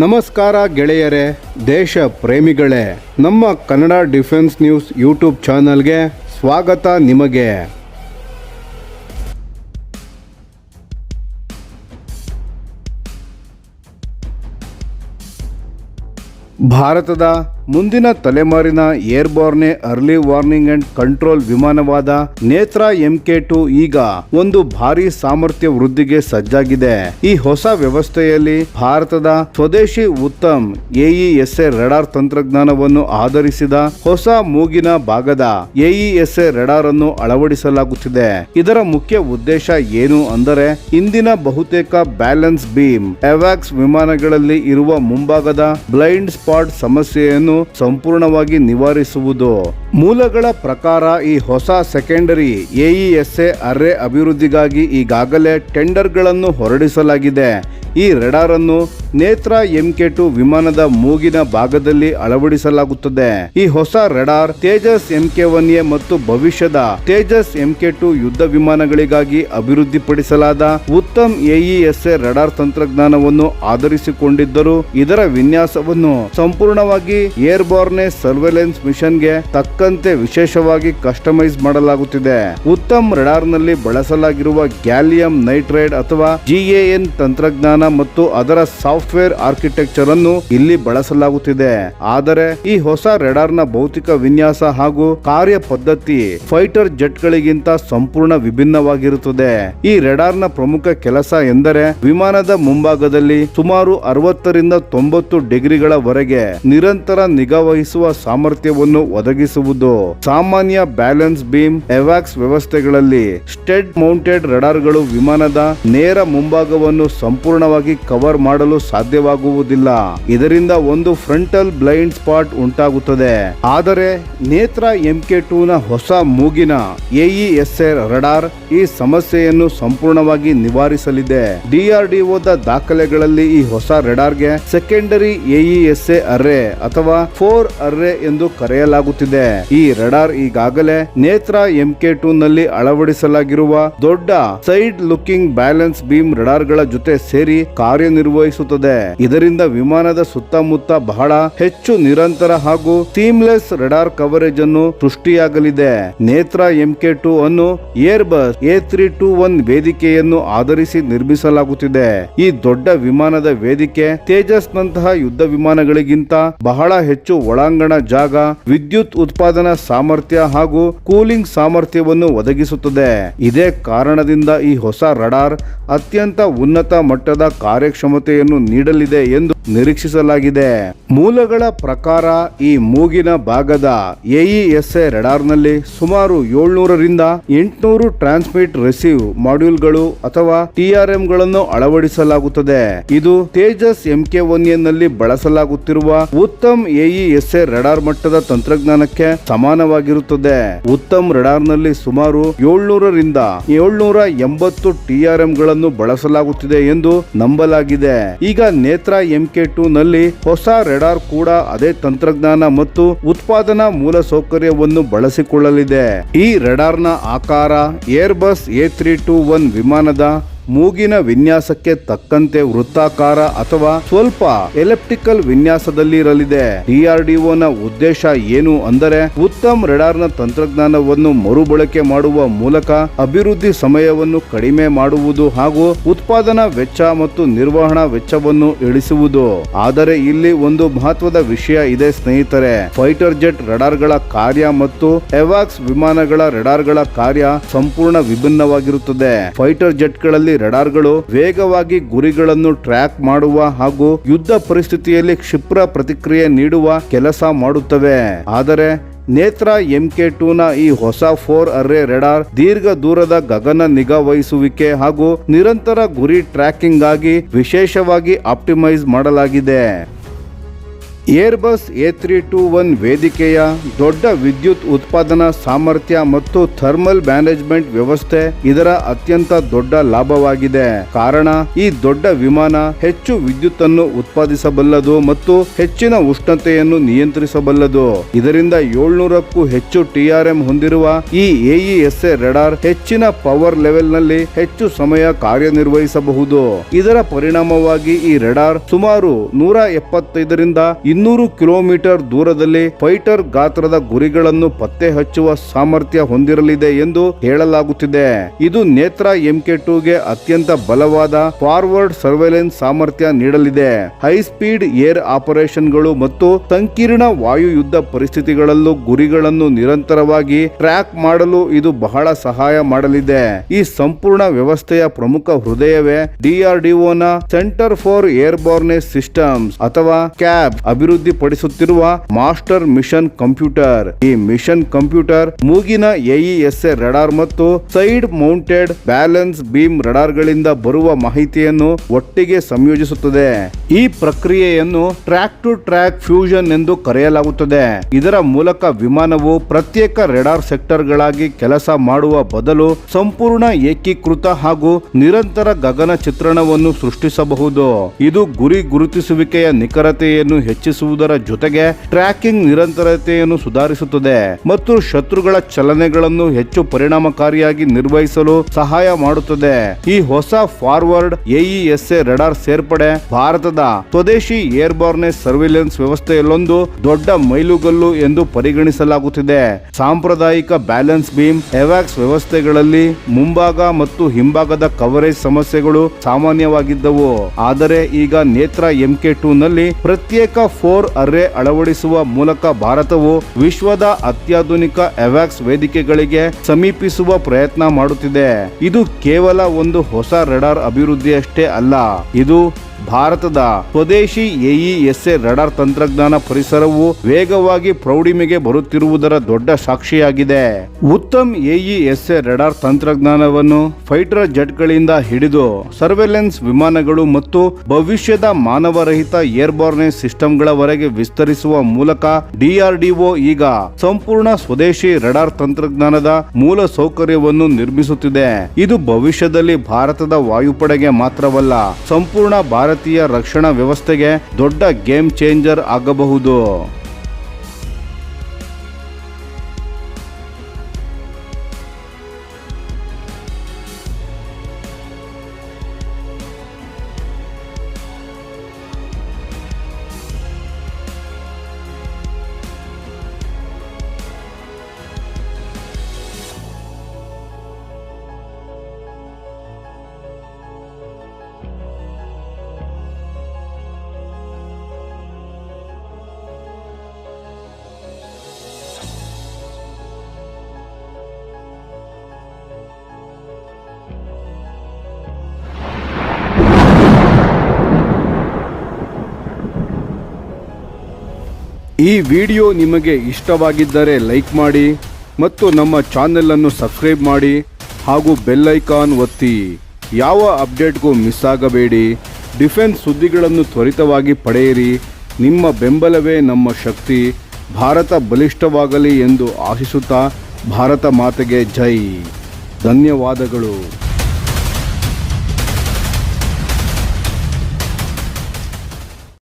ನಮಸ್ಕಾರ ಗೆಳೆಯರೇ, ದೇಶ ಪ್ರೇಮಿಗಳೇ, ನಮ್ಮ ಕನ್ನಡ ಡಿಫೆನ್ಸ್ ನ್ಯೂಸ್ ಯೂಟ್ಯೂಬ್ ಚಾನಲ್ಗೆ ಸ್ವಾಗತ ನಿಮಗೆ. ಭಾರತದ ಮುಂದಿನ ತಲೆಮಾರಿನ airborne early warning and control ವಿಮಾನವಾದ ನೇತ್ರ MK2 ಈಗ ಒಂದು ಭಾರಿ ಸಾಮರ್ಥ್ಯ ವೃದ್ಧಿಗೆ ಸಜ್ಜಾಗಿದೆ. ಈ ಹೊಸ ವ್ಯವಸ್ಥೆಯಲ್ಲಿ ಭಾರತದ ಸ್ವದೇಶಿ ಉತ್ತಮ್ AESA ರಡಾರ್ ತಂತ್ರಜ್ಞಾನವನ್ನು ಆಧರಿಸಿದ ಹೊಸ ಮೂಗಿನ ಭಾಗದ AESA ರಡಾರ್ ಅನ್ನು ಅಳವಡಿಸಲಾಗುತ್ತಿದೆ. ಇದರ ಮುಖ್ಯ ಉದ್ದೇಶ ಏನು ಅಂದರೆ ಇಂದಿನ ಬಹುತೇಕ ಬ್ಯಾಲೆನ್ಸ್ ಬೀಮ್ ಎವಾಕ್ಸ್ ವಿಮಾನಗಳಲ್ಲಿ ಇರುವ ಮುಂಭಾಗದ ಬ್ಲೈಂಡ್ ಸ್ಪಾಟ್ ಸಮಸ್ಯೆಯನ್ನು ಸಂಪೂರ್ಣವಾಗಿ ನಿವಾರಿಸುವುದು. ಮೂಲಗಳ ಪ್ರಕಾರ ಈ ಹೊಸ ಸೆಕೆಂಡರಿ AESA ಅರ್ರೆ ಅಭಿವೃದ್ಧಿಗಾಗಿ ಈಗಾಗಲೇ ಟೆಂಡರ್ಗಳನ್ನು ಹೊರಡಿಸಲಾಗಿದೆ. ಈ ರಡಾರ್ ಅನ್ನು ನೇತ್ರ MK2 ವಿಮಾನದ ಮೂಗಿನ ಭಾಗದಲ್ಲಿ ಅಳವಡಿಸಲಾಗುತ್ತದೆ. ಈ ಹೊಸ ರಡಾರ್ ತೇಜಸ್ MK1A ಮತ್ತು ಭವಿಷ್ಯದ ತೇಜಸ್ MK2 ಯುದ್ಧ ವಿಮಾನಗಳಿಗಾಗಿ ಅಭಿವೃದ್ಧಿಪಡಿಸಲಾದ ಉತ್ತಮ್ AESA ರಡಾರ್ ತಂತ್ರಜ್ಞಾನವನ್ನು ಆಧರಿಸಿಕೊಂಡಿದ್ದರೂ ಇದರ ವಿನ್ಯಾಸವನ್ನು ಸಂಪೂರ್ಣವಾಗಿ ಏರ್ಬೋರ್ನ್ ಸರ್ವೆಲೆನ್ಸ್ ಮಿಷನ್ಗೆ ತಕ್ಕಂತೆ ವಿಶೇಷವಾಗಿ ಕಸ್ಟಮೈಸ್ ಮಾಡಲಾಗುತ್ತಿದೆ. ಉತ್ತಮ್ ರಡಾರ್ ನಲ್ಲಿ ಬಳಸಲಾಗಿರುವ ಗ್ಯಾಲಿಯಂ ನೈಟ್ರೈಡ್ ಅಥವಾ GAN ತಂತ್ರಜ್ಞಾನ ಮತ್ತು ಅದರ ಸಾಫ್ಟ್ವೇರ್ ಆರ್ಕಿಟೆಕ್ಚರ್ ಅನ್ನು ಇಲ್ಲಿ ಬಳಸಲಾಗುತ್ತಿದೆ. ಆದರೆ ಈ ಹೊಸ ರಡಾರ್ ನ ಭೌತಿಕ ವಿನ್ಯಾಸ ಹಾಗೂ ಕಾರ್ಯ ಪದ್ಧತಿ ಫೈಟರ್ ಜೆಟ್ ಗಳಿಗಿಂತ ಸಂಪೂರ್ಣ ವಿಭಿನ್ನವಾಗಿರುತ್ತದೆ. ಈ ರಡಾರ್ ನ ಪ್ರಮುಖ ಕೆಲಸ ಎಂದರೆ ವಿಮಾನದ ಮುಂಭಾಗದಲ್ಲಿ ಸುಮಾರು 60 ರಿಂದ 90 ಡಿಗ್ರಿಗಳವರೆಗೆ ನಿರಂತರ ನಿಗಾ ವಹಿಸುವ ಸಾಮರ್ಥ್ಯವನ್ನು ಒದಗಿಸುವುದು. ಸಾಮಾನ್ಯ ಬ್ಯಾಲೆನ್ಸ್ ಬೀಮ್ ಎವಾಕ್ಸ್ ವ್ಯವಸ್ಥೆಗಳಲ್ಲಿ ಸ್ಟೆಡ್ ಮೌಂಟೆಡ್ ರಡಾರ್ಗಳು ವಿಮಾನದ ನೇರ ಮುಂಭಾಗವನ್ನು ಸಂಪೂರ್ಣವಾಗಿ ಕವರ್ ಮಾಡಲು ಸಾಧ್ಯವಾಗುವುದಿಲ್ಲ. ಇದರಿಂದ ಒಂದು ಫ್ರಂಟಲ್ ಬ್ಲೈಂಡ್ ಸ್ಪಾಟ್ ಉಂಟಾಗುತ್ತದೆ. ಆದರೆ ನೇತ್ರ MK2 ನ ಹೊಸ ಮೂಗಿನ AESA ರಡಾರ್ ಈ ಸಮಸ್ಯೆಯನ್ನು ಸಂಪೂರ್ಣವಾಗಿ ನಿವಾರಿಸಲಿದೆ. DRDOದ ದಾಖಲೆಗಳಲ್ಲಿ ಈ ಹೊಸ ರಡಾರ್ಗೆ ಸೆಕೆಂಡರಿ AESA ಅರ್ರೆ ಅಥವಾ 4 ಅರ್ರೆ ಎಂದು ಕರೆಯಲಾಗುತ್ತಿದೆ. ಈ ರಡಾರ್ ಈಗಾಗಲೇ ನೇತ್ರ MK2 ನಲ್ಲಿ ಅಳವಡಿಸಲಾಗಿರುವ ದೊಡ್ಡ side looking balance beam radar ಗಳ ಜೊತೆ ಸೇರಿ ಕಾರ್ಯನಿರ್ವಹಿಸುತ್ತದೆ. ಇದರಿಂದ ವಿಮಾನದ ಸುತ್ತಮುತ್ತ ಬಹಳ ಹೆಚ್ಚು ನಿರಂತರ ಹಾಗೂ ಸೀಮ್ಲೆಸ್ ರಡಾರ್ ಕವರೇಜ್ ಅನ್ನು ಸೃಷ್ಟಿಯಾಗಲಿದೆ. ನೇತ್ರ MK2 ಅನ್ನು ಏರ್ಬಸ್ A321 ವೇದಿಕೆಯನ್ನು ಆಧರಿಸಿ ನಿರ್ಮಿಸಲಾಗುತ್ತಿದೆ. ಈ ದೊಡ್ಡ ವಿಮಾನದ ವೇದಿಕೆ ತೇಜಸ್ ನಂತಹ ಯುದ್ಧ ವಿಮಾನಗಳಿಗಿಂತ ಬಹಳ ಹೆಚ್ಚು ಒಳಾಂಗಣ ಜಾಗ, ವಿದ್ಯುತ್ ಉತ್ಪಾದನಾ ಸಾಮರ್ಥ್ಯ ಹಾಗೂ ಕೂಲಿಂಗ್ ಸಾಮರ್ಥ್ಯವನ್ನು ಒದಗಿಸುತ್ತದೆ. ಇದೇ ಕಾರಣದಿಂದ ಈ ಹೊಸ ರಡಾರ್ ಅತ್ಯಂತ ಉನ್ನತ ಮಟ್ಟದ ಕಾರ್ಯಕ್ಷಮತೆಯನ್ನು ನೀಡಲಿದೆ ಎಂದು ನಿರೀಕ್ಷಿಸಲಾಗಿದೆ. ಮೂಲಗಳ ಪ್ರಕಾರ ಈ ಮೂಗಿನ ಭಾಗದ AESA ರಡಾರ್ ನಲ್ಲಿ ಸುಮಾರು 700 ರಿಂದ 800 ಟ್ರಾನ್ಸ್ಮಿಟ್ ರಿಸೀವ್ ಮಾಡ್ಯೂಲ್ಗಳು ಅಥವಾ TRM ಗಳನ್ನು ಅಳವಡಿಸಲಾಗುತ್ತದೆ. ಇದು ತೇಜಸ್ MK1A ನಲ್ಲಿ ಬಳಸಲಾಗುತ್ತಿರುವ ಉತ್ತಮ್ AESA ರಡಾರ್ ಮಟ್ಟದ ತಂತ್ರಜ್ಞಾನಕ್ಕೆ ಸಮಾನವಾಗಿರುತ್ತದೆ. ಉತ್ತಮ್ ರಡಾರ್ ನಲ್ಲಿ ಸುಮಾರು 700 ರಿಂದ 780 TRM ಗಳನ್ನು ಬಳಸಲಾಗುತ್ತಿದೆ ಎಂದು ನಂಬಲಾಗಿದೆ. ಈಗ ನೇತ್ರ MK2 ನಲ್ಲಿ ಹೊಸ ರಡಾರ್ ಕೂಡ ಅದೇ ತಂತ್ರಜ್ಞಾನ ಮತ್ತು ಉತ್ಪಾದನಾ ಮೂಲಸೌಕರ್ಯವನ್ನು ಬಳಸಿಕೊಳ್ಳಲಿದೆ. ಈ ರಡಾರ್ ನ ಆಕಾರ ಏರ್ಬಸ್ A321 ವಿಮಾನದ ಮೂಗಿನ ವಿನ್ಯಾಸಕ್ಕೆ ತಕ್ಕಂತೆ ವೃತ್ತಾಕಾರ ಅಥವಾ ಸ್ವಲ್ಪ ಎಲಿಪ್ಟಿಕಲ್ ವಿನ್ಯಾಸದಲ್ಲಿ ಇರಲಿದೆ. DRDOನ ಉದ್ದೇಶ ಏನು ಅಂದರೆ ಉತ್ತಮ್ ರಡಾರ್ನ ತಂತ್ರಜ್ಞಾನವನ್ನು ಮರುಬಳಕೆ ಮಾಡುವ ಮೂಲಕ ಅಭಿವೃದ್ಧಿ ಸಮಯವನ್ನು ಕಡಿಮೆ ಮಾಡುವುದು ಹಾಗೂ ಉತ್ಪಾದನಾ ವೆಚ್ಚ ಮತ್ತು ನಿರ್ವಹಣಾ ವೆಚ್ಚವನ್ನು ಇಳಿಸುವುದು. ಆದರೆ ಇಲ್ಲಿ ಒಂದು ಮಹತ್ವದ ವಿಷಯ ಇದೆ ಸ್ನೇಹಿತರೆ. ಫೈಟರ್ ಜೆಟ್ ರಡಾರ್ಗಳ ಕಾರ್ಯ ಮತ್ತು ಎವಾಕ್ಸ್ ವಿಮಾನಗಳ ರಡಾರ್ಗಳ ಕಾರ್ಯ ಸಂಪೂರ್ಣ ವಿಭಿನ್ನವಾಗಿರುತ್ತದೆ. ಫೈಟರ್ ಜೆಟ್ಗಳಲ್ಲಿ ರಡಾರ್ಗಳು ವೇಗವಾಗಿ ಗುರಿಗಳನ್ನು ಟ್ರ್ಯಾಕ್ ಮಾಡುವ ಹಾಗೂ ಯುದ್ಧ ಪರಿಸ್ಥಿತಿಯಲ್ಲಿ ಕ್ಷಿಪ್ರ ಪ್ರತಿಕ್ರಿಯೆ ನೀಡುವ ಕೆಲಸ ಮಾಡುತ್ತವೆ. ಆದರೆ ನೇತ್ರ MK2 ನ ಈ ಹೊಸ 4 ಅರ್ರೆ ರಡಾರ್ ದೀರ್ಘ ದೂರದ ಗಗನ ನಿಗಾ ವಹಿಸುವಿಕೆ ಹಾಗೂ ನಿರಂತರ ಗುರಿ ಟ್ರ್ಯಾಕಿಂಗ್ ಗಾಗಿ ವಿಶೇಷವಾಗಿ ಆಪ್ಟಿಮೈಸ್ ಮಾಡಲಾಗಿದೆ. ಏರ್ಬಸ್ A321 ವೇದಿಕೆಯ ದೊಡ್ಡ ವಿದ್ಯುತ್ ಉತ್ಪಾದನಾ ಸಾಮರ್ಥ್ಯ ಮತ್ತು ಥರ್ಮಲ್ ಮ್ಯಾನೇಜ್ಮೆಂಟ್ ವ್ಯವಸ್ಥೆ ಇದರ ಅತ್ಯಂತ ದೊಡ್ಡ ಲಾಭವಾಗಿದೆ. ಕಾರಣ ಈ ದೊಡ್ಡ ವಿಮಾನ ಹೆಚ್ಚು ವಿದ್ಯುತ್ತನ್ನು ಉತ್ಪಾದಿಸಬಲ್ಲದು ಮತ್ತು ಹೆಚ್ಚಿನ ಉಷ್ಣತೆಯನ್ನು ನಿಯಂತ್ರಿಸಬಲ್ಲದು. ಇದರಿಂದ 700ಕ್ಕೂ ಹೆಚ್ಚು TRM ಹೊಂದಿರುವ ಈ AESA ರೆಡಾರ್ ಹೆಚ್ಚಿನ ಪವರ್ ಲೆವೆಲ್ನಲ್ಲಿ ಹೆಚ್ಚು ಸಮಯ ಕಾರ್ಯನಿರ್ವಹಿಸಬಹುದು. ಇದರ ಪರಿಣಾಮವಾಗಿ ಈ ರೆಡಾರ್ ಸುಮಾರು 175ರಿಂದ 200 ಕಿಲೋಮೀಟರ್ ದೂರದಲ್ಲಿ ಫೈಟರ್ ಗಾತ್ರದ ಗುರಿಗಳನ್ನು ಪತ್ತೆ ಹಚ್ಚುವ ಸಾಮರ್ಥ್ಯ ಹೊಂದಿರಲಿದೆ ಎಂದು ಹೇಳಲಾಗುತ್ತಿದೆ. ಇದು ನೇತ್ರ MK2ಗೆ ಅತ್ಯಂತ ಬಲವಾದ ಫಾರ್ವರ್ಡ್ ಸರ್ವೆಲೆನ್ಸ್ ಸಾಮರ್ಥ್ಯ ನೀಡಲಿದೆ. ಹೈ ಸ್ಪೀಡ್ ಏರ್ ಆಪರೇಷನ್ಗಳು ಮತ್ತು ಸಂಕೀರ್ಣ ವಾಯು ಯುದ್ಧ ಪರಿಸ್ಥಿತಿಗಳಲ್ಲೂ ಗುರಿಗಳನ್ನು ನಿರಂತರವಾಗಿ ಟ್ರ್ಯಾಕ್ ಮಾಡಲು ಇದು ಬಹಳ ಸಹಾಯ ಮಾಡಲಿದೆ. ಈ ಸಂಪೂರ್ಣ ವ್ಯವಸ್ಥೆಯ ಪ್ರಮುಖ ಹೃದಯವೇ DRDOನ ಸೆಂಟರ್ ಫಾರ್ ಏರ್ಬೋರ್ನ್ ಸಿಸ್ಟಮ್ಸ್ ಅಥವಾ ಕ್ಯಾಬ್ ಅಭಿವೃದ್ಧಿಪಡಿಸುತ್ತಿರುವ ಮಾಸ್ಟರ್ ಮಿಷನ್ ಕಂಪ್ಯೂಟರ್. ಈ ಮಿಷನ್ ಕಂಪ್ಯೂಟರ್ ಮೂಗಿನ AESA ರೆಡಾರ್ ಮತ್ತು ಸೈಡ್ ಮೌಂಟೆಡ್ ಬ್ಯಾಲೆನ್ಸ್ ಬೀಮ್ ರೆಡಾರ್ಗಳಿಂದ ಬರುವ ಮಾಹಿತಿಯನ್ನು ಒಟ್ಟಿಗೆ ಸಂಯೋಜಿಸುತ್ತದೆ. ಈ ಪ್ರಕ್ರಿಯೆಯನ್ನು ಟ್ರ್ಯಾಕ್ ಟು ಟ್ರ್ಯಾಕ್ ಫ್ಯೂಷನ್ ಎಂದು ಕರೆಯಲಾಗುತ್ತದೆ. ಇದರ ಮೂಲಕ ವಿಮಾನವು ಪ್ರತ್ಯೇಕ ರೆಡಾರ್ ಸೆಕ್ಟರ್ಗಳಾಗಿ ಕೆಲಸ ಮಾಡುವ ಬದಲು ಸಂಪೂರ್ಣ ಏಕೀಕೃತ ಹಾಗೂ ನಿರಂತರ ಗಗನ ಚಿತ್ರಣವನ್ನು ಸೃಷ್ಟಿಸಬಹುದು. ಇದು ಗುರಿ ಗುರುತಿಸುವಿಕೆಯ ನಿಖರತೆಯನ್ನು ಹೆಚ್ಚಿಸುವುದರ ಜೊತೆಗೆ ಟ್ರ್ಯಾಕಿಂಗ್ ನಿರಂತರತೆಯನ್ನು ಸುಧಾರಿಸುತ್ತದೆ ಮತ್ತು ಶತ್ರುಗಳ ಚಲನೆಗಳನ್ನು ಹೆಚ್ಚು ಪರಿಣಾಮಕಾರಿಯಾಗಿ ನಿರ್ವಹಿಸಲು ಸಹಾಯ ಮಾಡುತ್ತದೆ. ಈ ಹೊಸ ಫಾರ್ವರ್ಡ್ AESA ರೆಡಾರ್ ಸೇರ್ಪಡೆ ಭಾರತದ ಸ್ವದೇಶಿ ಏರ್ಬೋರ್ನ್ ಸರ್ವಿಲೆನ್ಸ್ ವ್ಯವಸ್ಥೆಯಲ್ಲೊಂದು ದೊಡ್ಡ ಮೈಲುಗಲ್ಲು ಎಂದು ಪರಿಗಣಿಸಲಾಗುತ್ತಿದೆ. ಸಾಂಪ್ರದಾಯಿಕ ಬ್ಯಾಲೆನ್ಸ್ ಬೀಮ್ ಎವಾಕ್ಸ್ ವ್ಯವಸ್ಥೆಗಳಲ್ಲಿ ಮುಂಭಾಗ ಮತ್ತು ಹಿಂಭಾಗದ ಕವರೇಜ್ ಸಮಸ್ಯೆಗಳು ಸಾಮಾನ್ಯವಾಗಿದ್ದವು. ಆದರೆ ಈಗ ನೇತ್ರ MK2 ನಲ್ಲಿ ಪ್ರತ್ಯೇಕ 4 ಅರ್ರೇ ಅಳವಡಿಸುವ ಮೂಲಕ ಭಾರತವು ವಿಶ್ವದ ಅತ್ಯಾಧುನಿಕ ಎವಾಕ್ಸ್ ವೇದಿಕೆಗಳಿಗೆ ಸಮೀಪಿಸುವ ಪ್ರಯತ್ನ ಮಾಡುತ್ತಿದೆ. ಇದು ಕೇವಲ ಒಂದು ಹೊಸ ರೆಡಾರ್ ಅಭಿವೃದ್ಧಿಯಷ್ಟೇ ಅಲ್ಲ, ಇದು ಭಾರತದ ಸ್ವದೇಶಿ AESA ರೆಡಾರ್ ತಂತ್ರಜ್ಞಾನ ಪರಿಸರವು ವೇಗವಾಗಿ ಪ್ರೌಢಿಮೆಗೆ ಬರುತ್ತಿರುವುದರ ದೊಡ್ಡ ಸಾಕ್ಷಿಯಾಗಿದೆ. ಉತ್ತಮ್ AESA ರೆಡಾರ್ ತಂತ್ರಜ್ಞಾನವನ್ನು ಫೈಟರ್ ಜೆಟ್ಗಳಿಂದ ಹಿಡಿದು ಸರ್ವೆಲೆನ್ಸ್ ವಿಮಾನಗಳು ಮತ್ತು ಭವಿಷ್ಯದ ಮಾನವರಹಿತ ಏರ್ಬೋರ್ನ್ ಸಿಸ್ಟಮ್ಗಳವರೆಗೆ ವಿಸ್ತರಿಸುವ ಮೂಲಕ DRDO ಈಗ ಸಂಪೂರ್ಣ ಸ್ವದೇಶಿ ರೆಡಾರ್ ತಂತ್ರಜ್ಞಾನದ ಮೂಲ ಸೌಕರ್ಯವನ್ನು ನಿರ್ಮಿಸುತ್ತಿದೆ. ಇದು ಭವಿಷ್ಯದಲ್ಲಿ ಭಾರತದ ವಾಯುಪಡೆಗೆ ಮಾತ್ರವಲ್ಲ, ಸಂಪೂರ್ಣ ಭಾರತೀಯ ರಕ್ಷಣಾ ವ್ಯವಸ್ಥೆಗೆ ದೊಡ್ಡ ಗೇಮ್ ಚೇಂಜರ್ ಆಗಬಹುದು. ಈ ವಿಡಿಯೋ ನಿಮಗೆ ಇಷ್ಟವಾಗಿದ್ದರೆ ಲೈಕ್ ಮಾಡಿ ಮತ್ತು ನಮ್ಮ ಚಾನೆಲ್ ಅನ್ನು ಸಬ್ಸ್ಕ್ರೈಬ್ ಮಾಡಿ ಹಾಗೂ ಬೆಲ್ ಐಕಾನ್ ಒತ್ತಿ. ಯಾವ ಅಪ್ಡೇಟ್ಗೂ ಮಿಸ್ ಆಗಬೇಡಿ. ಡಿಫೆನ್ಸ್ ಸುದ್ದಿಗಳನ್ನು ತ್ವರಿತವಾಗಿ ಪಡೆಯಿರಿ. ನಿಮ್ಮ ಬೆಂಬಲವೇ ನಮ್ಮ ಶಕ್ತಿ. ಭಾರತ ಬಲಿಷ್ಠವಾಗಲಿ ಎಂದು ಆಶಿಸುತ್ತಾ ಭಾರತ ಮಾತೆಗೆ ಜೈ. ಧನ್ಯವಾದಗಳು.